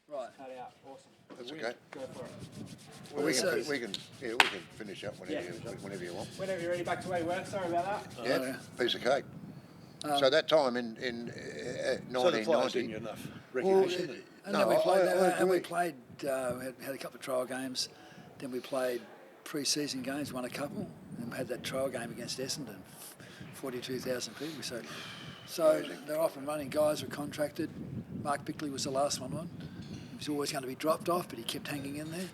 Right. That's okay. Go for it. Well, we So- can finish up whenever you want. Whenever you're ready, back to where you were. Sorry about that. Yeah, piece of cake. So that time in So the players 1990. didn't get enough recognition. And No, then we played. I And we agree. played. Had a couple of trial games. Then we played pre-season games. Won a couple. And had that trial game against Essendon. 42,000 people. So they're off and running. Guys were contracted. Mark Bickley was the last one on. He was always going to be dropped off, but he kept hanging in there.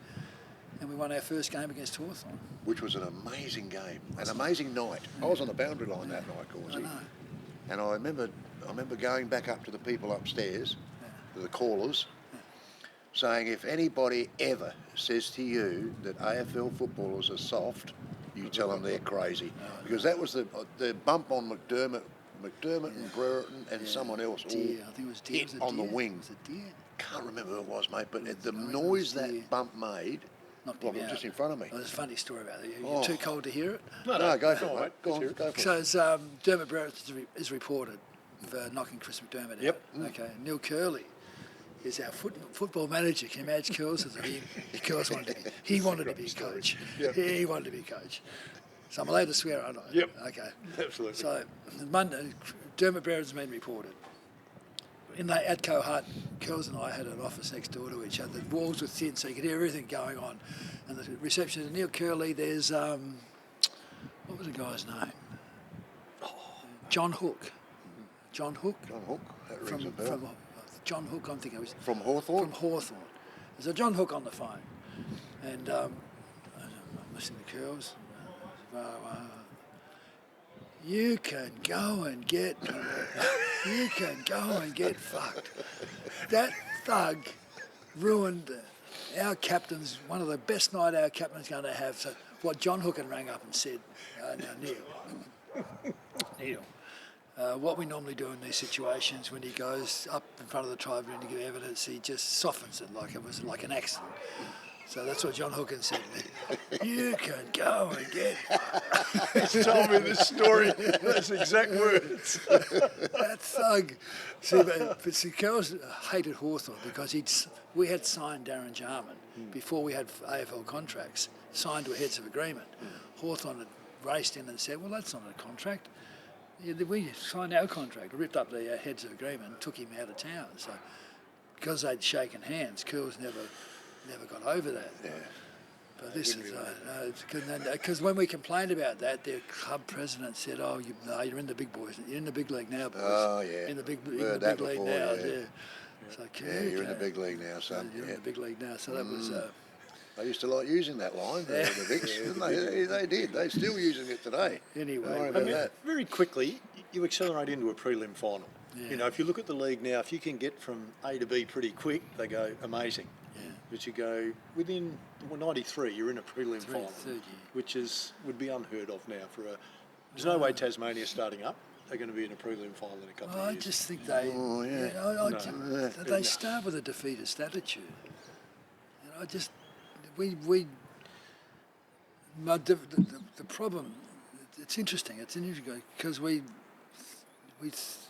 And we won our first game against Hawthorn. Which was an amazing game, an amazing night. I was on the boundary line that night, Cornsey. I know. And I remember going back up to the people upstairs, to the callers, saying if anybody ever says to you that AFL footballers are soft, you tell them they're crazy. Because that was the bump on McDermott and Brereton and someone else all Deer. I think it was Deer. hit Was it on the Deer? wing. Was it Deer? Can't remember who it was, mate, but the reckon it noise was Deer. that bump made, Knocked well, him out. just in front of me. Well, there's a funny story about it. You're Oh. too cold to hear it. No, go for it, mate. Go on, go for it. So it's, Dermot Brereton is reported for knocking Chris McDermott Yep. out. Okay. Neil Curley is our football manager. Can you imagine Curls? Curls wanted to be. He wanted to be coach. He wanted to be coach. So I'm allowed to swear, aren't I? Yep. Okay. Absolutely. So Monday, Dermot Brereton's been reported. In the Adco hut, Curls and I had an office next door to each other. The walls were thin, so you could hear everything going on. And the reception is Neil Curley. There's what was the guy's name? John Hook. John Hook. John Hook, that rings a bell. From John Hook, I'm thinking it was From Hawthorn? from Hawthorn. There's a John Hook on the phone, and I'm listening to Curls. You can go and get fucked. That thug ruined our captain's, one of the best night our captain's going to have. So what John Hook had rang up and said, Neil, what we normally do in these situations when he goes up in front of the tribunal to give evidence, he just softens it like it was like an accident. So that's what John Hawkins said to me. You can go and get He's told me this story. Those exact words. that thug. See, Curls hated Hawthorn because we had signed Darren Jarman before we had AFL contracts, signed to a heads of agreement. Hawthorn had raced in and said, well, that's not a contract. Yeah, we signed our contract, ripped up the heads of agreement and took him out of town. So because they'd shaken hands, Curls never got over that. Yeah. But this is because when we complained about that, their club president said, "Oh, you're in the big boys. You're in the big league now, boys. Oh, yeah. in the big Heard that league before, now." yeah. It's like, Yeah, you're in the okay. big league now, son. You're Yeah. in the big league now. So that was. They used to like using that line, the Vicks, didn't they? They did. They're still using it today. Anyway, Don't worry I about mean, that. very quickly, you accelerate into a prelim final. Yeah. You know, if you look at the league now, if you can get from A to B pretty quick, they go amazing. Yeah. But you go within 93, you're in a prelim final, third year. which would be unheard of now. There's no way Tasmania's starting up. They're going to be in a prelim final in a couple I of years. just think they. Oh, yeah. They start with a defeatist attitude. You know, the problem. It's interesting. It's interesting because we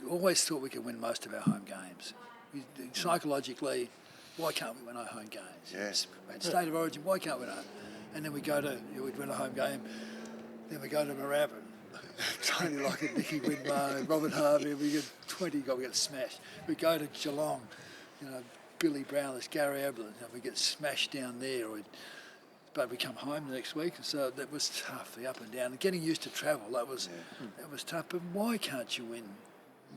always thought we could win most of our home games. Psychologically, why can't we win our home games? Yes. State of origin, why can't we win? And then we'd win a home game. Then we go to Moorabbin. Tony Lockett, Nicky Widmar, Robert Harvey, we get 20 goals, we get smashed. We go to Geelong, Billy Brownless, Gary Eblin, we get smashed down there. But we come home the next week, so that was tough, the up and down. And getting used to travel, that was tough. But why can't you win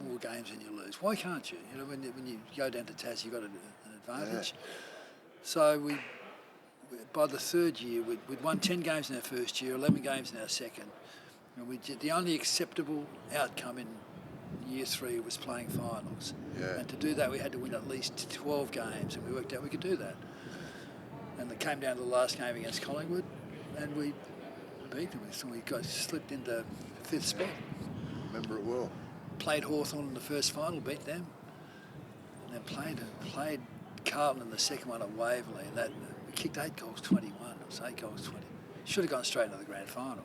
more games than you lose? Why can't you? When you go down to Tas, you've got an advantage. Yeah. So by the third year, we'd won 10 games in our first year, 11 games in our second. And we did, the only acceptable outcome in year 3 was playing finals. Yeah. And to do that, we had to win at least 12 games, and we worked out we could do that. And it came down to the last game against Collingwood, and we beat them. So we slipped into 5th spot. Remember it well. Played Hawthorn in the first final, beat them, and then played Carlton in the second one at Waverley. And that we kicked 8 goals, 21. It was 8 goals, 20. Should have gone straight into the grand final.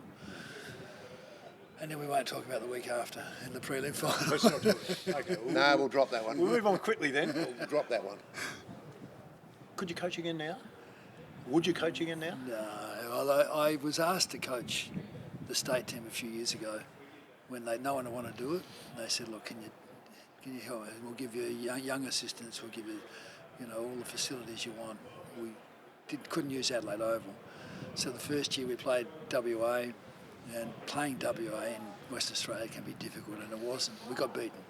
And then we won't talk about the week after in the prelim final. Let's not do it. Okay, No, we'll drop that one. we'll move on quickly then. We'll drop that one. Could you coach again now? Would you coach again now? No, although I was asked to coach the state team a few years ago when no one wanted to do it. And they said, look, can you help us? We'll give you young assistants, we'll give you, all the facilities you want. We couldn't use Adelaide Oval. So the first year we played WA, and playing WA in West Australia can be difficult, and it wasn't. We got beaten.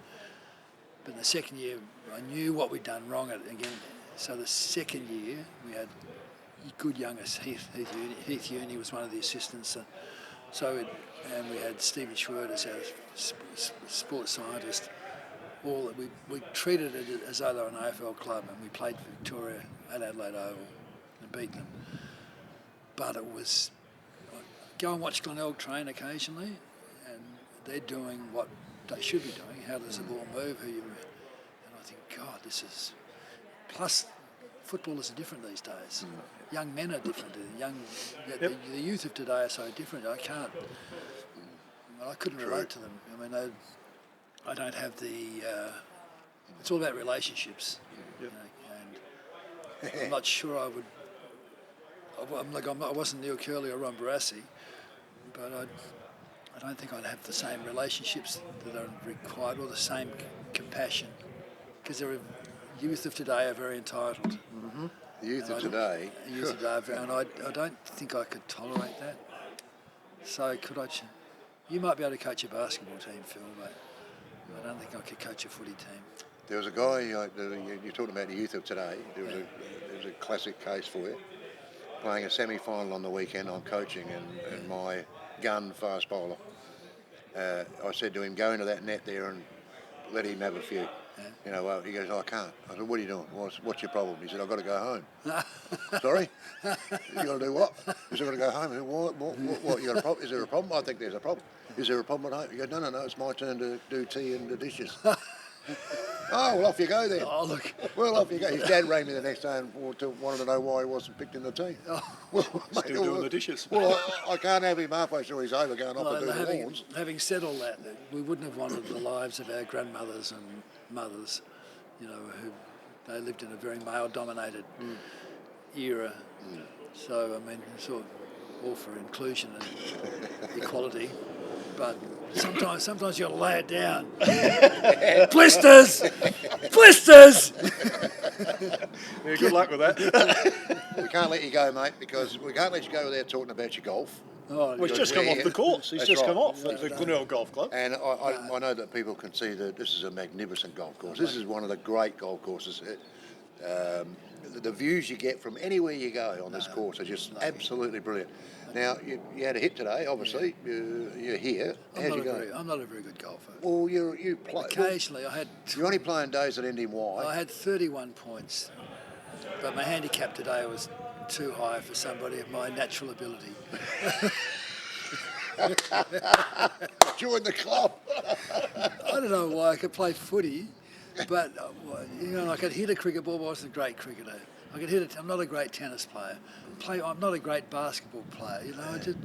But in the second year, I knew what we'd done wrong again. So the second year, we had good young Heath Uni was one of the assistants. And we had Stephen Schwert as our sports scientist. We treated it as though they were an AFL club, and we played Victoria at Adelaide Oval and beat them. But it was... Go and watch Glenelg train occasionally, and they're doing what they should be doing. How does the ball move? And I think, God, this is... Plus, footballers are different these days. Young men are different. The youth of today are so different. I couldn't relate to them. I mean, I don't have the... it's all about relationships. And I'm not sure I would... I wasn't Neil Curley or Ron Barassi, but I don't think I'd have the same relationships that are required or the same compassion, because the youth of today are very entitled. Mm-hmm. The youth of today. And I don't think I could tolerate that. So could I? You might be able to coach a basketball team, Phil, but I don't think I could coach a footy team. There was a guy, you're talking about the youth of today, there was a classic case for you. Playing a semi-final on the weekend, I'm coaching, and my gun fast bowler, I said to him, go into that net there and let him have a few. Yeah. He goes, I can't. I said, what are you doing? What's your problem? He said, I've got to go home. Sorry? You got to do what? He said, I've got to go home. I said, what? You got a problem? Is there a problem? I think there's a problem. Is there a problem at home? He goes, no, it's my turn to do tea and the dishes. Oh, well, off you go then. Oh, look. Well, off you go. His dad rang me the next day and wanted to know why he wasn't picked in the team. Oh. Well, Still doing the dishes. Well, I can't have him halfway through he's over going off to do the lawns. Having said all that, we wouldn't have wanted the lives of our grandmothers and mothers, who they lived in a very male-dominated era. So, I mean, it's all for inclusion and equality, but sometimes you got to lay it down. Blisters! Yeah, good luck with that. We can't let you go, mate, because we can't let you go there talking about your golf. Oh, Well, he's just come off the course. He's That's just come right. off at the Glenelg Golf Club. And I know that people can see that this is a magnificent golf course. This is one of the great golf courses. The views you get from anywhere you go on this course are just absolutely brilliant. Now, you had a hit today, obviously. You're here. How'd you go? I'm not a very good golfer. Well, you play. Occasionally, I had... You're only playing days that end in Y. I had 31 points, but my handicap today was too high for somebody of my natural ability. Join the club. I don't know why I could play footy, but I could hit a cricket ball, but I wasn't a great cricketer. I could hit it. I'm not a great tennis player. I'm not a great basketball player. I just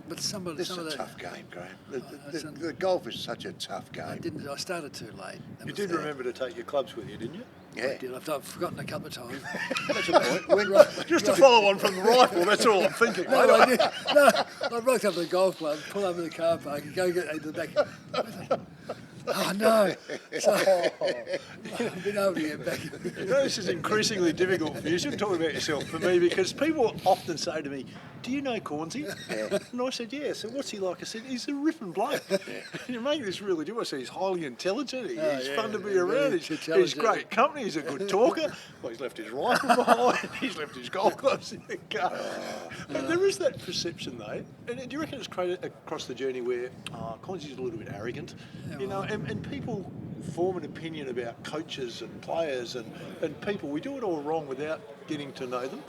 but somebody. This is a tough game, Graham. The golf is such a tough game. I started too late. You did remember to take your clubs with you, didn't you? Yeah. I did. I've forgotten a couple of times. That's a point. Just to follow on from the rifle, that's all I'm thinking. No, I did. No, I rocked up to the golf club, pull over the car park, and go get into the back. Oh no! So, I've been able to get back. This is increasingly difficult for you. You shouldn't talk about yourself for me, because people often say to me, do you know Cornsey? Yeah. And I said, yeah. So what's he like? I said, he's a ripping bloke. And you make this really do. I said, he's highly intelligent. He's fun to be around. He's great company. He's a good talker. Well, he's left his rifle behind. He's left his golf clubs in the car. But there is that perception, though. And do you reckon it's created across the journey where Cornsey's a little bit arrogant, you know, and people form an opinion about coaches and players and people. We do it all wrong without getting to know them.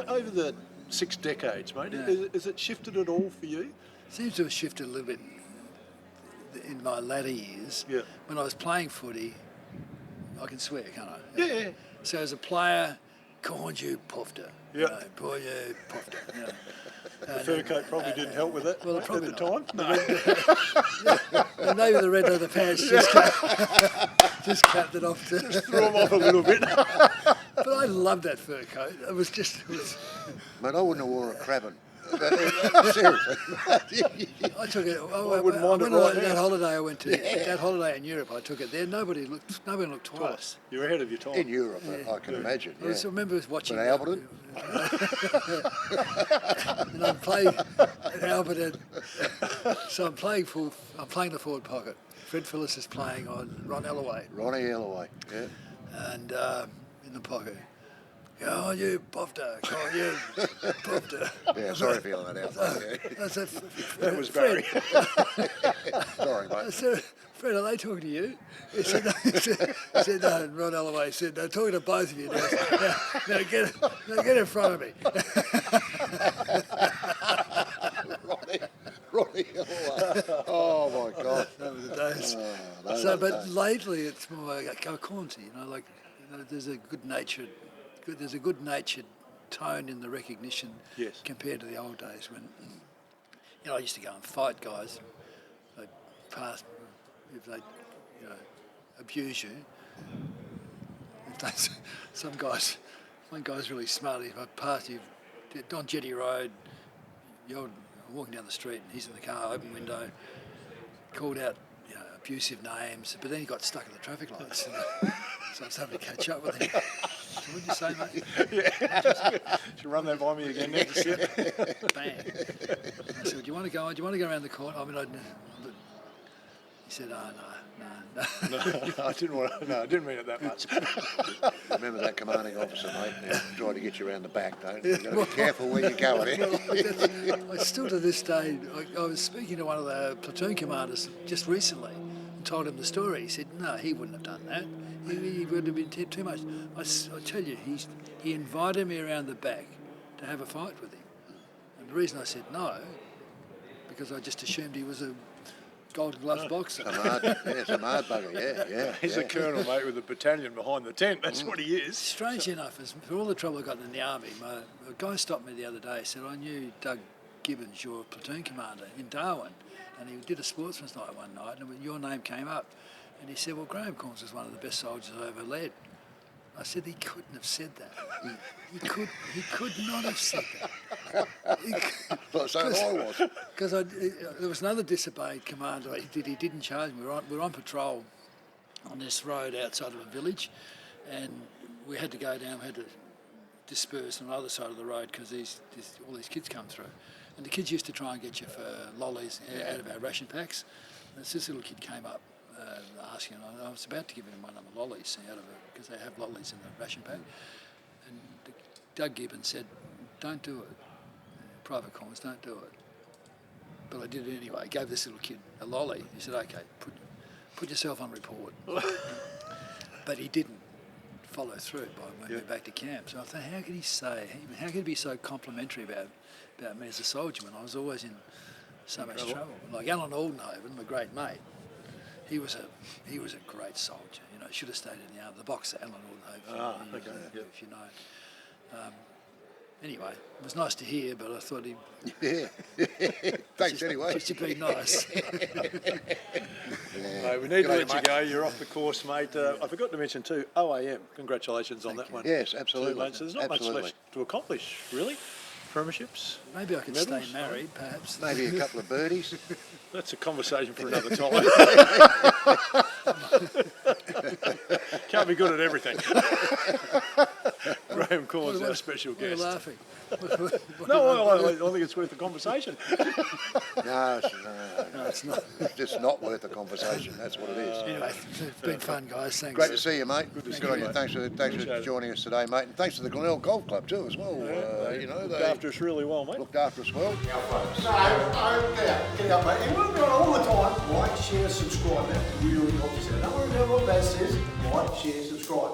Over the 6 decades, mate, has it shifted at all for you? Seems to have shifted a little bit in my latter years. Yeah. When I was playing footy, I can swear, can't I? Yeah. So as a player, Corns you pofter. Yeah. You know, boy, you pofter. You know. The fur coat probably didn't help with it, well, mate, probably at the not. time. No. And maybe the red leather pants just capped it off. Threw them off a little bit. But I loved that fur coat. It was Mate, I wouldn't have worn a crabbin. Seriously. I took it. I wouldn't mind it when right that now. holiday I went to, that holiday in Europe, I took it there. Nobody looked twice. You're ahead of your time. In Europe, I can imagine. I remember watching. But Alberton? And I'm playing at Alberton. So I'm playing the forward pocket. Fred Phillips is playing on Ron Ellaway. Ronnie Ellaway, yeah. And in the pocket. Oh, you pofter. Oh, you pofter. Yeah, sorry for yelling that out. I said, That was Barry. Sorry, I mate. said, Fred, are they talking to you? He said, no. He said no. And Ron Ellaway said, they're talking to both of you now. Now get in front of me. Ronnie Ellaway. Oh, my God. Those were the days. Those So, were the but days. lately it's more like Cornsey, you know, like, you know, there's a good natured tone in the recognition Yes. compared to the old days when, you know, I used to go and fight guys. They'd pass, if they, you know, abuse you. If they, one guy's really smart. If I pass you on Jetty Road, you're walking down the street and he's in the car, open window, called out, you know, abusive names, but then he got stuck in the traffic lights. So I was having to catch up with him. So what did you say, mate? Should run that by me again next year. Bang. I said, do you want to go around the corner? I mean, he said, oh, no. I didn't mean it that much. Remember that commanding officer, mate, now tried to get you around the back, don't you? You've got to be careful where you're going. I still to this day, I was speaking to one of the platoon commanders just recently and told him the story. He said, no, he wouldn't have done that. He would have been too much. I tell you, he invited me around the back to have a fight with him. And the reason I said no, because I just assumed he was a Golden Gloves boxer. Some hard bugger, yeah. He's a colonel, mate, with a battalion behind the tent. That's what he is. Strange enough, for all the trouble I got in the army, a guy stopped me the other day. Said, I knew Doug Gibbons, your platoon commander in Darwin, and he did a sportsman's night one night, and your name came up. And he said, well, Graham Corns was one of the best soldiers I ever led. I said, he couldn't have said that. He could not have said that. So I was. Because there was another disobeyed commander. He didn't charge me. We were on patrol on this road outside of a village, and we had to go down. We had to disperse on the other side of the road because all these kids come through. And the kids used to try and get you for lollies out of our ration packs. And this little kid came up asking, I was about to give him one of the lollies out of it because they have lollies in the ration pack. And Doug Gibbons said, don't do it. Private Corns, don't do it. But I did it anyway. I gave this little kid a lolly. He said, okay, put yourself on report. But he didn't follow through when we went back to camp. So I thought, how can he be so complimentary about me as a soldier when I was always in so much trouble? Like Alan Aldenhoven, my great mate, he was a great soldier. You know, should have stayed in the army. The boxer, Alan Aldenhoven, if you know. Anyway, it was nice to hear, but I thought he... Yeah. Thanks anyway. Just to be nice. We need to let you go. You're off the course, mate. I forgot to mention too, OAM. Congratulations on that one. Yes, absolutely. Too, mate. So there's not much left to accomplish, really. Premierships. Maybe I could stay married, perhaps. Maybe a couple of birdies. That's a conversation for another time. Can't be good at everything. Graham Corns, our special We're guest. laughing. No, I think it's worth the conversation. No, It's not. it's just not worth the conversation. That's what it is. Anyway, it's been fun, guys. Thanks. Great to see you, mate. Good to see Good you, on you. mate. Thanks for Appreciate it. joining us today, mate. And thanks to the Glenelg Golf Club too, as well. They You know, looked they after us really well, mate. looked after us well. No, get out, mate. And we're going all the time. Like, share, subscribe. That really helps us out. Don't worry about what Bazz says. Like, share, subscribe.